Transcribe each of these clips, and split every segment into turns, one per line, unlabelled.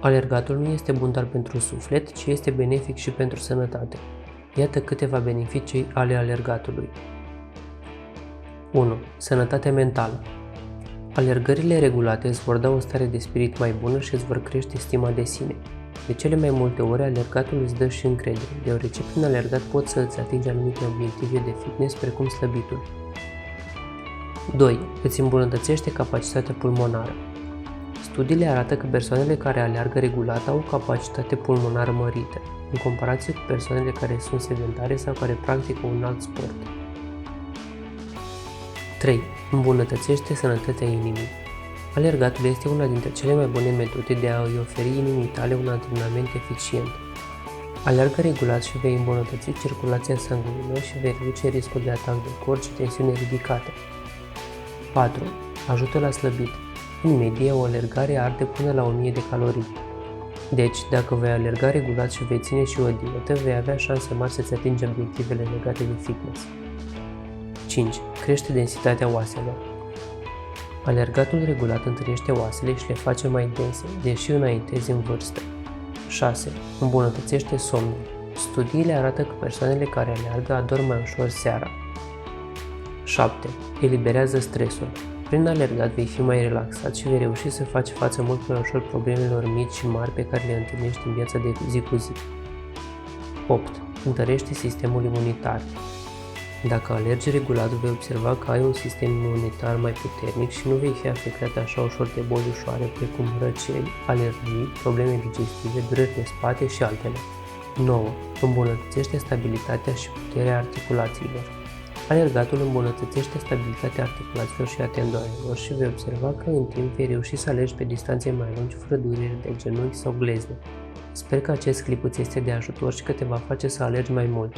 Alergatul nu este bun doar pentru suflet, ci este benefic și pentru sănătate. Iată câteva beneficii ale alergatului. 1. Sănătate mentală. Alergările regulate îți vor da o stare de spirit mai bună și îți vor crește stima de sine. De cele mai multe ori, alergatul îți dă și încredere, deoarece prin alergat poți să îți atingi anumite obiective de fitness, precum slăbitul. 2. Îți îmbunătățește capacitatea pulmonară. Studiile arată că persoanele care aleargă regulat au o capacitate pulmonară mărită, în comparație cu persoanele care sunt sedentare sau care practică un alt sport. 3. Îmbunătățește sănătatea inimii. Alergatul este una dintre cele mai bune metode de a îi oferi inimii tale un antrenament eficient. Alergă regulat și vei îmbunătăți circulația sanguină și vei reduce riscul de atac de cor și tensiune ridicată. 4. Ajută la slăbit. În medie, o alergare arde până la 1000 de calorii. Deci, dacă vei alerga regulat și vei ține și o dietă, vei avea șanse mari să-ți atingi obiectivele legate de fitness. 5. Crește densitatea oaselor. Alergatul regulat întărește oasele și le face mai dense, deși înaintezi în vârstă. 6. Îmbunătățește somnul. Studiile arată că persoanele care aleargă adorm mai ușor seara. 7. Eliberează stresul. Prin alergat vei fi mai relaxat și vei reuși să faci față mult mai ușor problemelor mici și mari pe care le întâlnești în viața de zi cu zi. 8. Întărește sistemul imunitar. Dacă alergi regulat, vei observa că ai un sistem imunitar mai puternic și nu vei fi afectat așa ușor de boli ușoare precum răceli, alergii, probleme digestive, dureri de spate și altele. 9. Îmbunătățește stabilitatea și puterea articulațiilor. Alergatul îmbunătățește stabilitatea articulațiilor și a tendoanelor și vei observa că în timp vei reuși să alergi pe distanțe mai lungi fără dureri de genunchi sau glezne. Sper că acest clip îți este de ajutor și că te va face să alergi mai mult.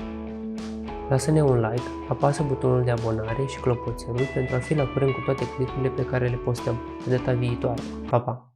Lasă-ne un like, apasă butonul de abonare și clopoțelul pentru a fi la curent cu toate clipurile pe care le postăm. Pe data viitoare. Pa, pa!